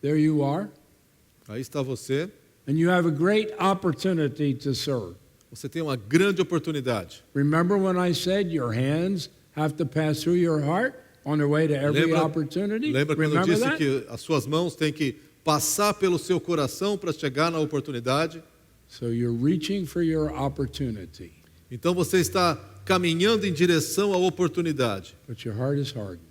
There you are. Aí está você. And you have a great opportunity to serve. Você tem uma grande oportunidade. Remember when I said your hands have to pass through your heart on their way to every opportunity? Lembra quando eu Remember disse that? que as suas mãos têm que passar pelo seu coração para chegar na oportunidade? So you're reaching for your opportunity, Então você está caminhando em direção à oportunidade, but your heart is hardened.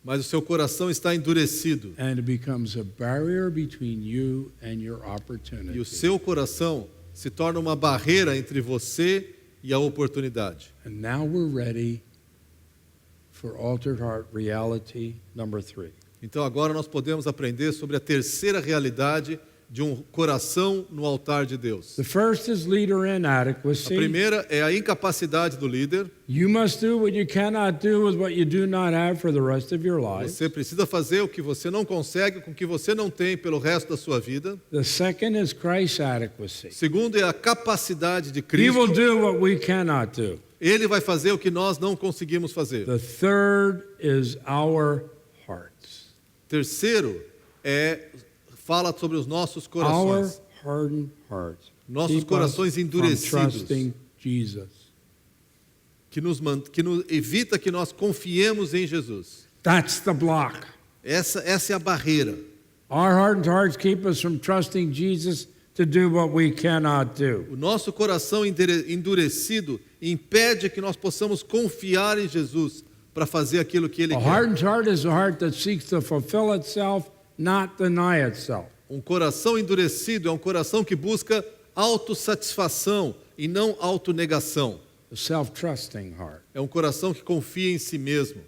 mas o seu coração está endurecido. And it becomes a barrier between you and your opportunity. E o seu coração se torna uma barreira entre você e a oportunidade. And now we're ready for altered heart reality number 3. Então agora nós podemos aprender sobre a terceira realidade de um coração no altar de Deus. The first is leader A inadequacy. primeira é a incapacidade do líder. You must do what you cannot do with what you do not have for the rest of your life. Você precisa fazer o que você não consegue com o que você não tem pelo resto da sua vida. The second is Christ's adequacy. Segundo é a capacidade de He will Cristo. do what we cannot do. Ele vai fazer o que nós não conseguimos fazer. The third is our hearts. Terceiro fala sobre os nossos Our corações. hardened hearts. Nossos Keep us corações from endurecidos. trusting Jesus. Que nos evita que nós confiemos em Jesus. That's the block. Essa é a barreira. Our hardened hearts keep us from trusting Jesus to do what we cannot do. O nosso coração endurecido impede que nós possamos confiar em Jesus para fazer aquilo que Ele A quer. hardened heart is a heart that seeks to fulfill itself, not deny itself. Um coração endurecido é um coração que busca autossatisfação e não autonegação. A self-trusting heart. É um coração que confia em si mesmo.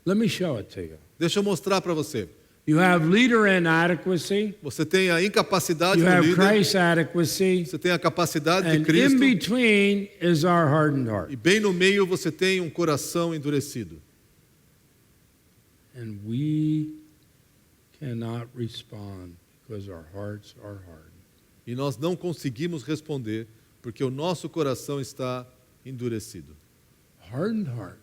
Let me show it to you. Deixa eu mostrar para você. You have leader inadequacy. Você tem a incapacidade You do have líder, Christ's adequacy. você tem a capacidade de And in Cristo, between is our hardened heart. e bem no meio você tem um coração endurecido. And we cannot respond because our hearts are hardened. E nós não conseguimos responder porque o nosso coração está endurecido. A hardened heart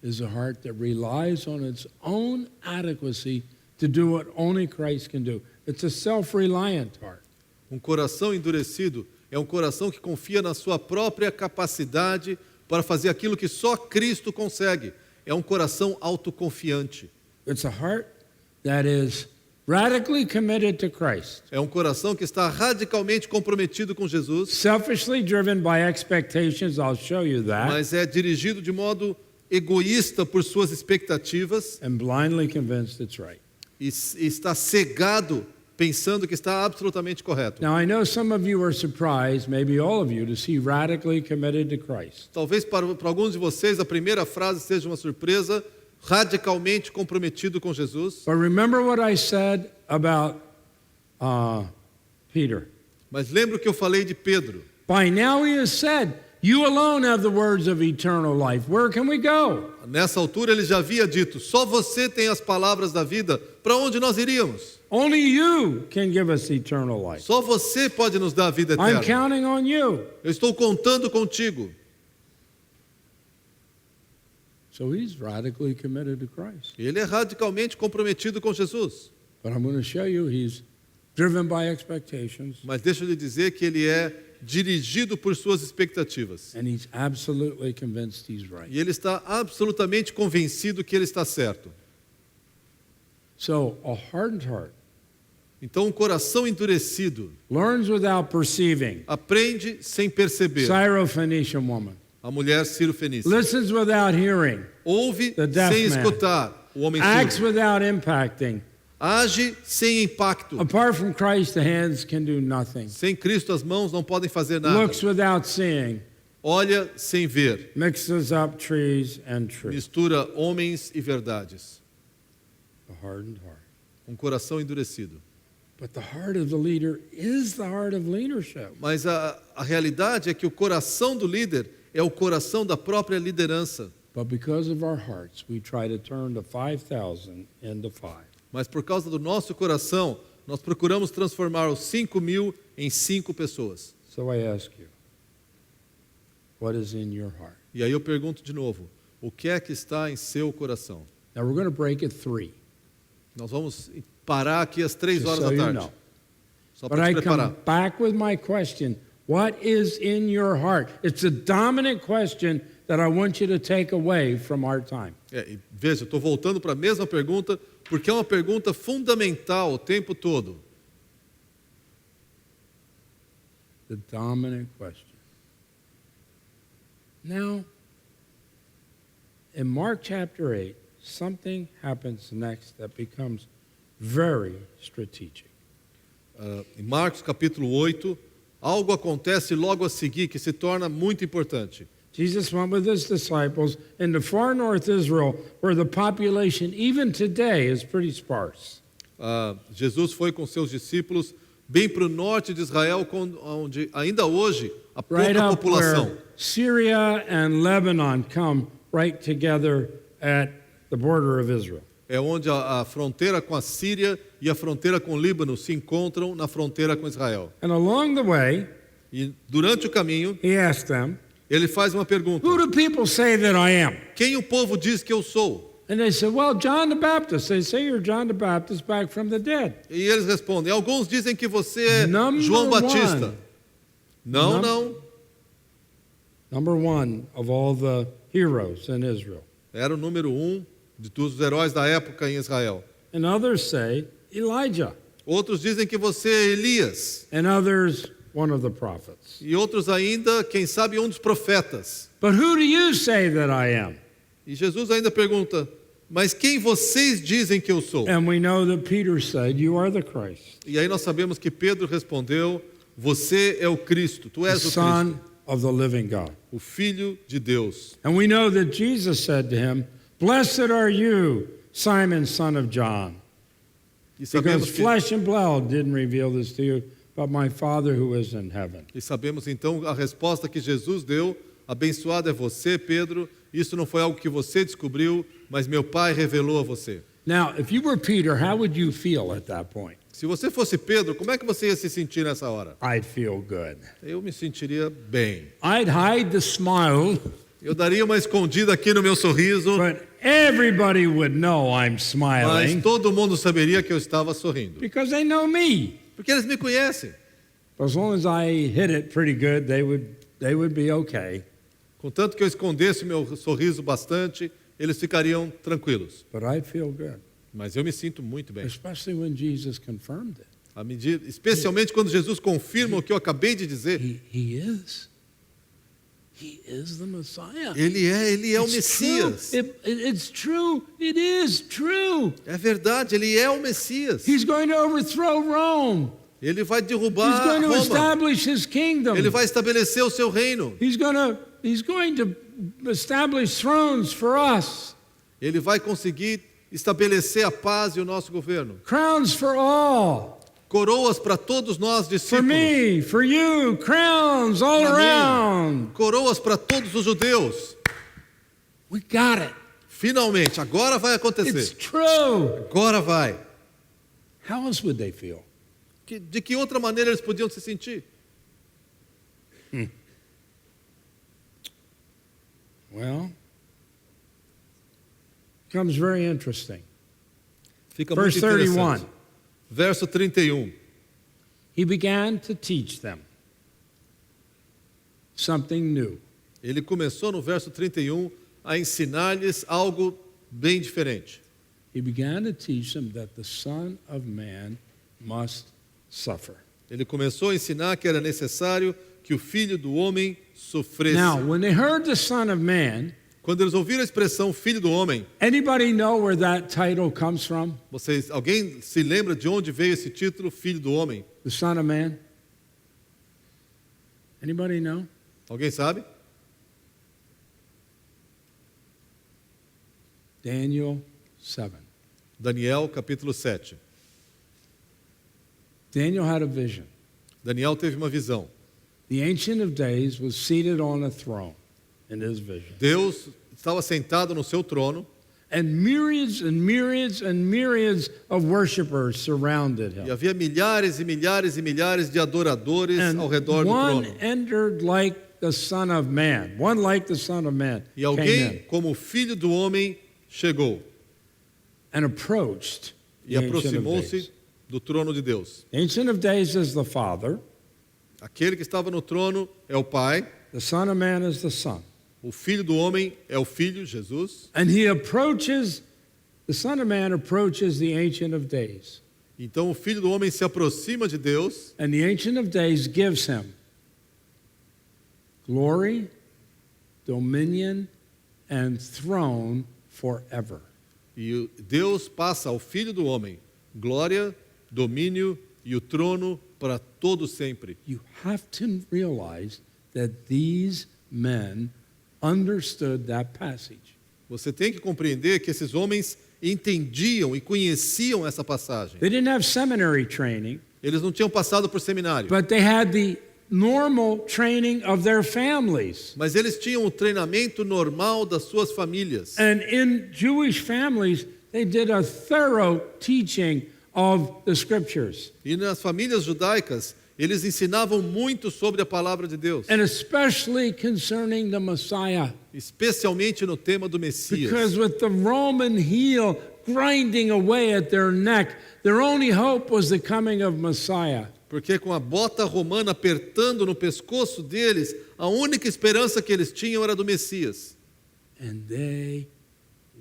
is a heart that relies on its own adequacy to do what only Christ can do. It's a self-reliant heart. Um coração endurecido é um coração que confia na sua própria capacidade para fazer aquilo que só Cristo consegue. É um coração autoconfiante. It's a heart that is radically committed to Christ, É um coração que está radicalmente comprometido com Jesus, selfishly driven by expectations. I'll show you that. mas é dirigido de modo egoísta por suas expectativas And blindly convinced it's right. e está cegado pensando que está absolutamente correto. Now, I know some of you are surprised, maybe all of you, to see radically committed to Christ. Talvez para alguns de vocês a primeira frase seja uma surpresa, radicalmente comprometido com Jesus. But remember what I said about Peter. Mas lembra o que eu falei de Pedro? By now he has said, you alone have the words of eternal life. Where can we go? Nessa altura ele já havia dito, só você tem as palavras da vida, para onde nós iríamos? Only you can give us eternal life. Só você pode nos dar a vida I'm eterna. counting on you. Eu estou contando contigo. So he's radically committed to Christ. Ele é radicalmente comprometido com Jesus. But I'm going to show you he's driven by expectations, Mas deixa eu lhe dizer que ele é dirigido por suas expectativas. and he's absolutely convinced he's right. E ele está absolutamente convencido que ele está certo. So a hardened heart Então um coração endurecido learns without perceiving. aprende sem perceber. Syrophoenician woman. A mulher Ciro-fenícia. Listens without hearing. Ouve The deaf sem man. escutar. O homem Acts surdo. without impacting. Age sem impacto. Apart from Christ, the hands can do nothing. Sem Cristo as mãos não podem fazer nada. Looks without seeing. Olha sem ver. Mixes up trees and truth. Mistura homens e verdades. A hardened heart. Um coração endurecido. But the heart of the leader is the heart of leadership. Mas a realidade é que o coração do líder é o coração da própria liderança. But because of our hearts, we try to turn the 5,000 into 5. Mas por causa do nosso coração, nós procuramos transformar os 5.000 em 5 pessoas. So I ask you, what is in your heart? E aí eu pergunto de novo, o que é que está em seu coração? Now we're going to break it 3. Nós vamos parar aqui às 3 just horas so da you tarde. know. Só But para I te preparar. come back with my question. What is in your heart? It's a dominant question that I want you to take away from our time. E veja, eu estou voltando para a mesma pergunta, porque é uma pergunta fundamental o tempo todo. The dominant question. Now, in Mark chapter 8, something happens next that becomes very strategic. Em Marcos capítulo 8, algo acontece logo a seguir que se torna muito importante. Jesus went with his disciples into far north Israel, where the population, even today, is pretty sparse. Jesus foi com seus discípulos bem para o norte de Israel, onde ainda hoje há Right pouca up população. where Syria and Lebanon come right together at the border of Israel. É onde a fronteira com a Síria e a fronteira com o Líbano se encontram na fronteira com Israel. And along the way, E durante o caminho, he asked them, ele faz uma pergunta: "Who do people say that I am?" quem o povo diz que eu sou? And they said, "Well, John the Baptist." They say you're John the Baptist back from the dead. E eles respondem: alguns dizem que você é Number João Batista. one. Não, Num- não. Number one of all the heroes in Israel. Era o número 1 de todos os heróis da época em Israel. And others say Elijah. Outros dizem que você é Elias. And others, one of the prophets. E outros ainda, quem sabe, um dos profetas. But who do you say that I am? E Jesus ainda pergunta: mas quem vocês dizem que eu sou? And we know that Peter said, "You are the Christ, E aí nós sabemos que Pedro respondeu: você é o Cristo, tu the és o Son Cristo, of the living God." o Filho de Deus. And we know that Jesus said to him, "Blessed are you, Simon, son of John, E because sabemos, que, flesh and blood didn't reveal this to you, but my Father who is in heaven." e sabemos então a resposta que Jesus deu: abençoado é você, Pedro. Isso não foi algo que você descobriu, mas meu Pai revelou a você. Now, if you were Peter, how would you feel at that point? Se você fosse Pedro, como é que você ia se sentir nessa hora? I'd feel good. Eu me sentiria bem. I'd hide the smile, Eu daria uma escondida aqui no meu sorriso, but everybody would know I'm mas smiling todo mundo saberia que eu estava sorrindo. because they know me. Porque eles me conhecem. As long as I hid it pretty good, they would be okay. Contanto que eu escondesse meu sorriso bastante, eles ficariam tranquilos. But I'd feel good, Mas eu me sinto muito bem. especially when Jesus confirmed it. À medida, especialmente quando Jesus confirma o que eu acabei de dizer. He is. He is the Messiah. Ele é o It's Messias. true. It's true. It is true. É verdade, ele é o Messias. He's going to overthrow Rome. Ele vai He's derrubar going to Roma. establish his kingdom. Ele vai estabelecer o seu reino. He's going to establish thrones for us. Ele vai conseguir estabelecer a paz e o nosso governo. Crowns for all. Coroas para todos nós For discípulos. me, for you, crowns all Pra mim. around. Coroas para todos os judeus. We got it. Finalmente, agora vai It's acontecer. true. Agora vai. How else would they feel? De que outra maneira eles podiam se sentir? Well, becomes very interesting. Fica Verse muito interessante. 31. Verso 31. He began to teach them something new. Ele começou no verso 31 a ensinar-lhes algo bem diferente. He began to teach them that the Son of Man must suffer. Ele começou a ensinar que era necessário que o Filho do Homem sofresse. Now, when they heard the Son of Man, Quando eles ouviram a expressão Filho do Homem, anybody know where that title comes from? alguém se lembra de onde veio esse título, Filho do Homem? The Son of Man? Anybody know? Alguém sabe? Daniel 7. Daniel capítulo 7. Daniel had a vision. Daniel teve uma visão. The Ancient of Days was seated on a throne in his vision. Deus estava sentado no seu trono And myriads and myriads and myriads of worshipers surrounded e him. havia milhares e milhares e milhares de adoradores And ao redor do one trono. entered like the Son of Man. One like the Son of Man E came alguém, in como o Filho do Homem, chegou and approached e The Ancient of aproximou-se Days. do trono de Deus. The Ancient of Days is the Father. Aquele que estava no trono é o Pai, The Son of Man is the Son. o Filho do Homem é o Filho, Jesus. And the Son of Man approaches the Ancient of Days. Então o Filho do Homem se aproxima de Deus And the Ancient of Days gives him glory, dominion, and throne forever. e Deus passa ao Filho do Homem glória, domínio e o trono para todo sempre. You have to realize that these men understood that passage. Você tem que compreender que esses homens entendiam e conheciam essa passagem. They didn't have seminary training, Eles não tinham passado por seminário, but they had the normal training of their families. mas eles tinham o treinamento normal das suas famílias. And in Jewish families, they did a thorough teaching of the scriptures, E nas famílias judaicas, eles ensinavam muito sobre a palavra de Deus, and especially concerning the Messiah. especialmente no tema do Messias. Because with the Roman heel grinding away at their neck, their only hope was the coming of Messiah. Porque com a bota romana apertando no pescoço deles, a única esperança que eles tinham era do Messias. And they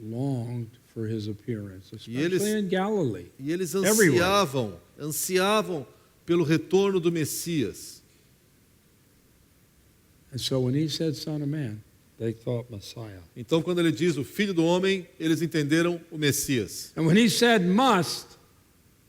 longed for his appearance, E eles- especially in Galilee. E eles Everywhere. ansiavam pelo retorno do Messias. And so when he said Son of Man, they thought Messiah. Então, quando ele diz o Filho do Homem, eles entenderam o Messias. And when he said must,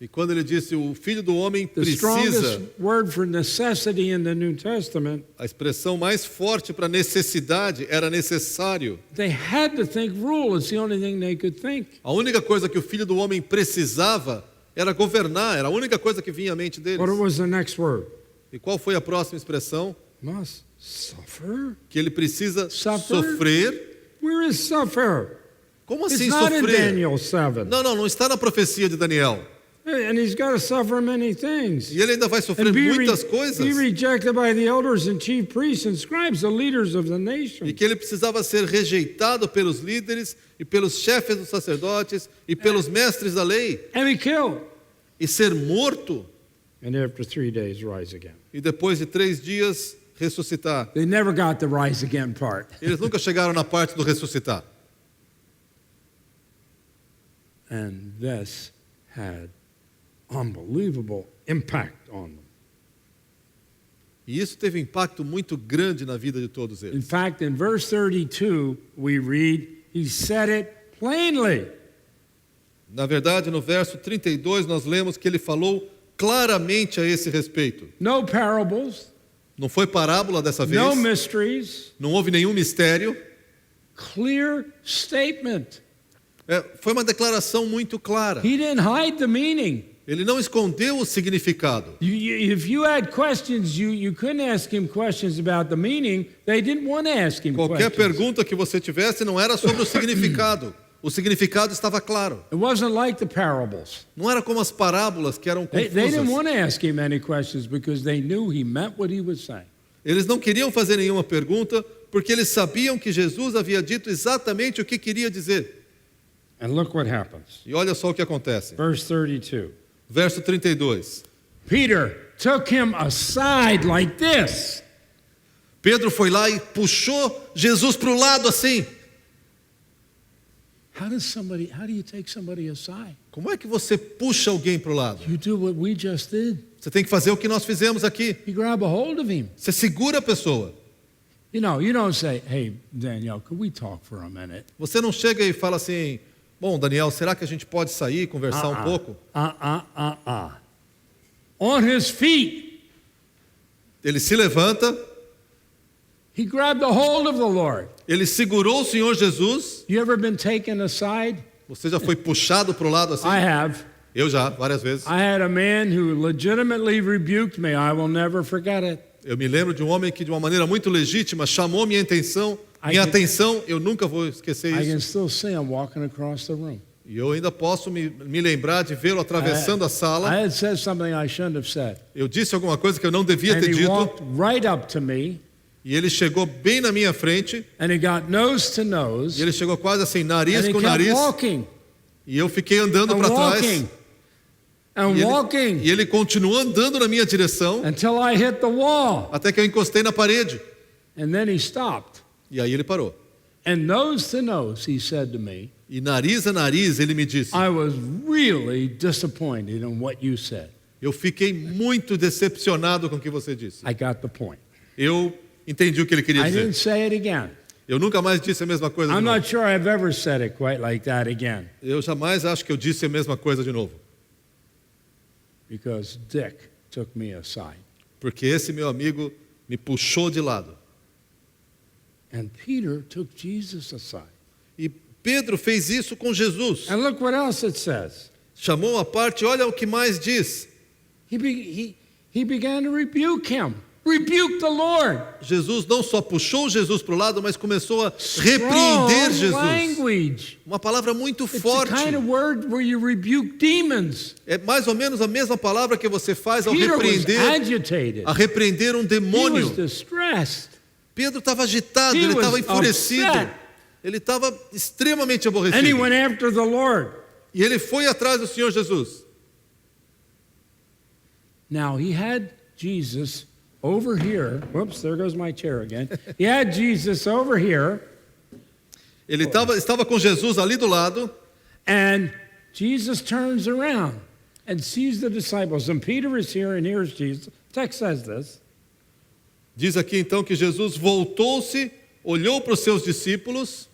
E quando ele disse o Filho do Homem the strongest precisa, word for necessity in the New Testament, a expressão mais forte para necessidade era necessário. they had to think rule. It's the only thing they could think. A única coisa que o Filho do Homem precisava era governar, era a única coisa que vinha à mente deles. What was the next word? E qual foi a próxima expressão? Must suffer? Que ele precisa Suffer? sofrer. Where is suffer? Como It's assim not in sofrer? Daniel 7. Não está na profecia de Daniel. And he's got to suffer many things. E ele ainda vai sofrer And muitas be coisas. rejected by the elders and chief priests and scribes, the leaders of the nation. E que ele precisava ser rejeitado pelos líderes e pelos chefes dos sacerdotes e pelos mestres da lei. And be killed. E ser morto. And after 3 days, rise again. E depois de 3 dias, ressuscitar. They never got the rise again part. Eles nunca chegaram na parte do ressuscitar. And this had unbelievable impact on them. E isso teve um impacto muito grande na vida de todos In eles. fact, in verse 32, we read, he said it plainly. Na verdade, no verso 32, nós lemos que ele falou claramente a esse respeito. No parables, Não foi parábola dessa vez, no mysteries, não houve nenhum mistério. clear statement. Foi uma declaração muito clara. He didn't hide the meaning. Ele não escondeu o significado. If you had questions, you couldn't ask him questions about the meaning. They didn't want to ask him Qualquer questions. pergunta que você tivesse não era sobre o significado. O significado estava claro. It wasn't like the parables. Não era como as parábolas que eram They didn't confusas. want to ask him any questions because they knew he meant what he was saying. Eles não queriam fazer nenhuma pergunta porque eles sabiam que Jesus havia dito exatamente o que queria dizer. And look what happens. E olha só o que acontece. Verse 32. Verso 32. Peter took him aside like this. Pedro foi lá e puxou Jesus para o lado assim. How do you take somebody aside? Como é que você puxa alguém para o lado? You do what we just did. Você tem que fazer o que nós fizemos aqui. You grab a hold of him. Você segura a pessoa. You don't say, hey, Danielle, could we talk for a minute? Você não chega e fala assim, bom, Daniel, será que a gente pode sair e conversar um pouco? On his feet, Ele se levanta, he grabbed a hold of the Lord. ele segurou o Senhor Jesus. You ever been taken aside? Você já foi puxado para o lado assim? I have. Eu já, várias vezes. I had a man who legitimately rebuked me. I will never forget it. Eu me lembro de um homem que, de uma maneira muito legítima, chamou minha atenção. Eu nunca vou esquecer I can isso. still see him walking across the room. E eu ainda posso me lembrar de vê-lo atravessando a I sala. had said something I shouldn't have said. Eu disse alguma coisa que eu não devia And ter he dito. walked right up to me, E ele chegou bem na minha frente. and he got nose to nose, E ele chegou quase assim, and nariz he com kept nariz. walking E eu fiquei andando and para trás. walking and walking E ele continuou andando na minha direção until I hit the wall. até que eu encostei na parede. And then he stopped. E aí ele parou. And nose to nose, he said to me, E nariz a nariz ele me disse: I was really disappointed in what you said. eu fiquei muito decepcionado com o que você disse. I got the point. Eu entendi o que ele queria I didn't dizer. say it again. Eu nunca mais disse a mesma coisa de I'm novo. not sure I've ever said it quite like that again, Eu jamais acho que eu disse a mesma coisa de novo. because Dick took me aside. Porque esse meu amigo me puxou de lado. And Peter took Jesus aside. E Pedro fez isso com Jesus. And look what else it says. Chamou a parte, olha o que mais diz. He began to rebuke him. Rebuke the Lord. Jesus não só puxou Jesus para o lado, mas começou a repreender Strong Jesus. language. Uma palavra muito It's the forte. kind of word where you rebuke demons. É mais ou menos a mesma palavra que você faz ao Peter was repreender, agitated. a repreender um He was demônio. distressed. Pedro estava agitado, He ele estava was enfurecido. upset. Ele estava extremamente And he aborrecido. went after the Lord. E ele foi atrás do Senhor Jesus. Now he had Jesus over here. Whoops, there goes my chair again. He had Jesus over here, Ele estava com Jesus ali do lado. and Jesus turns around and sees the disciples. And Peter is here, and here's Jesus. The text says this. Diz aqui então que Jesus voltou-se, olhou para os seus discípulos,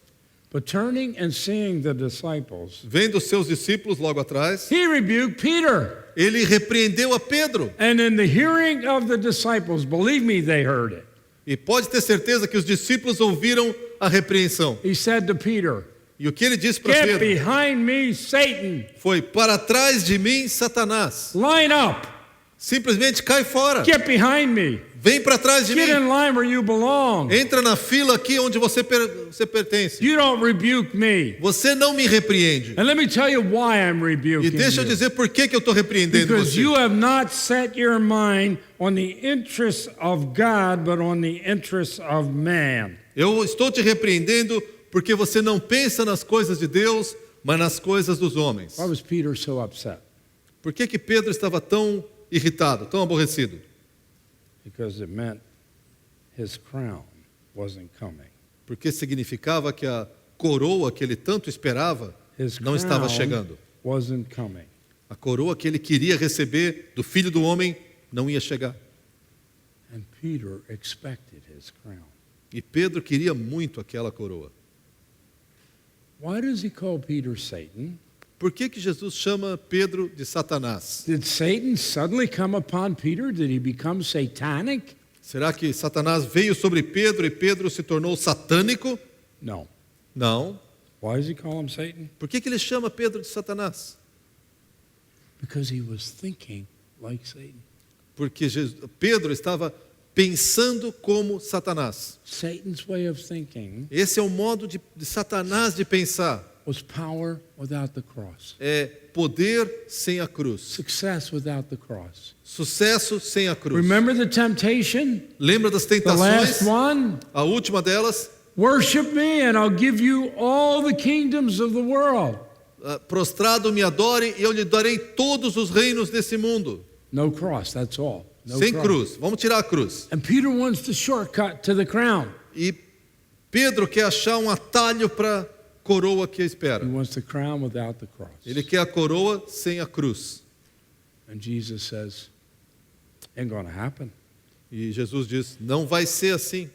But turning and seeing the disciples, vendo os seus discípulos logo atrás, he rebuked Peter. ele repreendeu a Pedro. And in the hearing of the disciples, believe me, they heard it. E pode ter certeza que os discípulos ouviram a repreensão. He said to Peter, E o que ele disse para "Get Pedro behind me, Satan. foi: para trás de mim, Satanás. Line up. Simplesmente cai fora. Get behind me. Vem para trás de Get mim. in line where you belong. Entra na fila aqui onde você pertence. You don't rebuke me." Você não me repreende. And let me tell you why I'm E rebuking deixa eu you. dizer por que eu estou repreendendo Because você. you have not set your mind on the interests of God, but on the interests of man. Eu estou te repreendendo porque você não pensa nas coisas de Deus, mas nas coisas dos homens. Why was Peter so upset? Por que Pedro estava tão irritado, tão aborrecido? Because it meant his crown wasn't coming. Porque significava que a coroa que ele tanto esperava His não estava crown chegando. wasn't coming. A coroa que ele queria receber do Filho do Homem não ia chegar. And Peter expected his crown. E Pedro queria muito aquela coroa. Why does he call Peter Satan? Por que Jesus chama Pedro de Satanás? Did Satan suddenly come upon Peter? Did he become satanic? Será que Satanás veio sobre Pedro e Pedro se tornou satânico? No. Não. Why does he call him Satan? Por que ele chama Pedro de Satanás? Because he was thinking like Satan. Porque Pedro estava pensando como Satanás. Satan's way of thinking Esse é o modo de Satanás de pensar. was power without the cross, É poder sem a cruz. success without the cross. Sucesso sem a cruz. Remember the temptation? Lembra das The last tentações? one? A última delas, Worship me and I'll give you all the kingdoms of the world. prostrado me adore e eu lhe darei todos os reinos desse mundo. No cross, that's all. No Sem cross. cruz. Vamos tirar a cruz. And Peter wants the shortcut to the crown. E Pedro quer achar um atalho para a coroa que He espera. wants the crown without the cross. Ele quer a coroa sem a cruz. And Jesus says, ain't going to happen. E Jesus diz: não vai ser assim.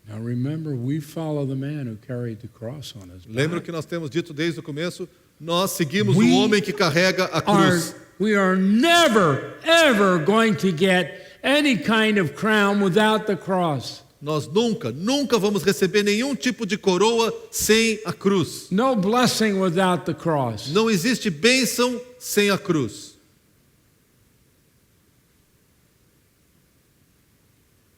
Now remember, we follow the man who carried the cross on his Lembra o back. que nós temos dito desde o começo? Nós seguimos We o homem que carrega a cruz. We are never, ever going to get any kind of crown without the cross. Nós nunca vamos receber nenhum tipo de coroa sem a cruz. No blessing without the cross. Não existe bênção sem a cruz.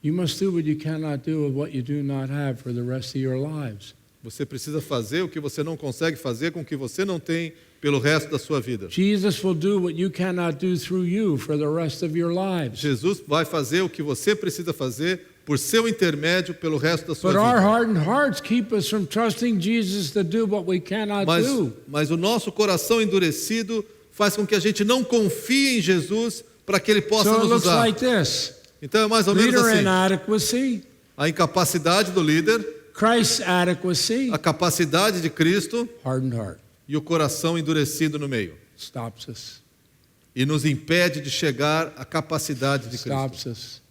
You must do what you cannot do with what you do not have for the rest of your lives. Você precisa fazer o que você não consegue fazer com o que você não tem pelo resto da sua vida. Jesus will do what you cannot do through you for the rest of your lives. Jesus vai fazer o que você precisa fazer por seu intermédio pelo resto da sua But our vida. hardened hearts keep us from trusting Jesus to do what we cannot do. Mas o nosso coração endurecido faz com que a gente não confie em Jesus para que Ele possa So it nos looks usar. like this. Então é mais ou menos Leader assim. inadequacy, A incapacidade do líder, Christ's adequacy, a capacidade de Cristo hardened heart e o coração endurecido no meio. stops us. E nos impede de chegar à capacidade de Cristo. Stops us.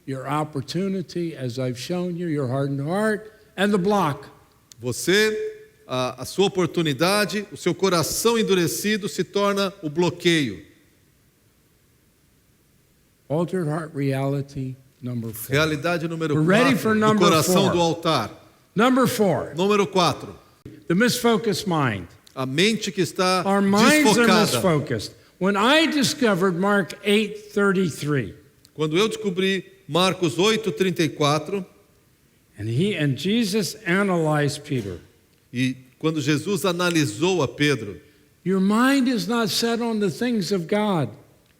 Your opportunity, as I've shown you, your hardened heart, and the block. Você, a sua oportunidade, o seu coração endurecido se torna o bloqueio. Altered heart reality, number 4. Realidade número We're ready 4 for do number coração 4. do altar. Number 4, Número 4, the misfocused mind. a mente que está Our minds are desfocada. misfocused. When I discovered Mark 8:33, Quando eu descobri Marcos 8:34, and Jesus analyzed Peter, e quando Jesus analisou a Pedro, your mind is not set on the things of God,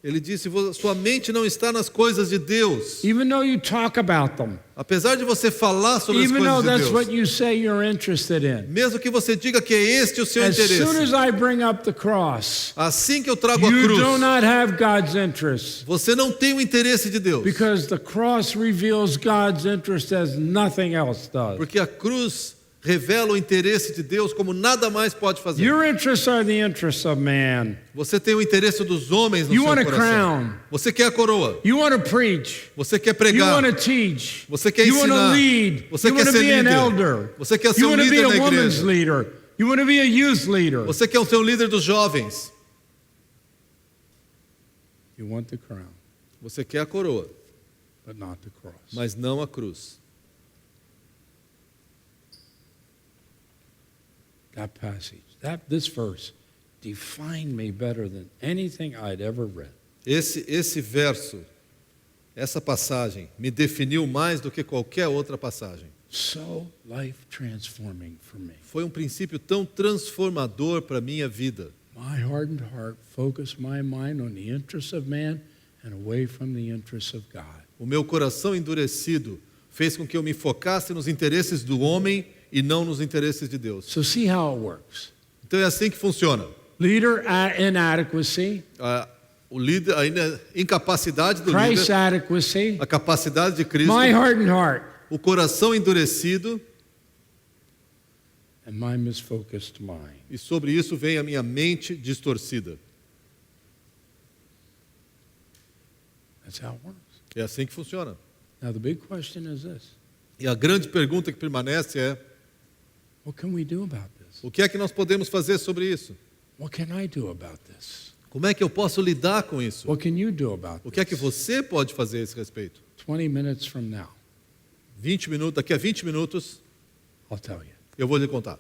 ele disse: sua mente não está nas coisas de Deus. even though you talk about them, Apesar de você falar sobre as even though coisas de that's what Deus, you say you're interested in. mesmo que você diga que é este o seu As soon interesse, as I bring up the cross, assim que eu trago a you cruz, do not have God's interest, você não tem o interesse de Deus, because the cross reveals God's interest as nothing else does. porque a cruz revela o interesse de Deus como nada mais pode fazer. Your interests are the interests of man. Você tem o interesse dos homens no You seu want a coração. crown. Você quer a coroa, You want to preach. você quer You pregar, want to teach. você quer You want to ensinar, lead. você You quer want to ser be an líder, elder. você quer ser You um want to be líder a na woman's igreja, leader. You want to be a youth leader. você quer ser o líder dos jovens, You want the crown, você quer a coroa, but not the cross. mas não a cruz. That passage, this verse defined me better than anything I'd ever read. Esse verso, essa passagem, me definiu mais do que qualquer outra passagem. So life transforming for me. Foi um princípio tão transformador para a minha vida. My hardened heart focused my mind on the interests of man and away from the interests of God. O meu coração endurecido fez com que eu me focasse nos interesses do homem e não nos interesses de Deus. So see how it works. Então é assim que funciona. Leader inadequacy, O líder, a incapacidade do Christ's líder, adequacy, a capacidade de Cristo, my hardened heart, o coração endurecido, and my misfocused mind. e sobre isso vem a minha mente distorcida. That's how it works. É assim que funciona. Now the big question is this: E a grande pergunta que permanece é: what can we do about this? o que é que nós podemos fazer sobre isso? What can I do about this? Como é que eu posso lidar com isso? What can you do about O que é que this? você pode fazer a esse respeito? 20 minutes from now, 20 minutos, daqui a 20 minutos, I'll tell you. eu vou lhe contar.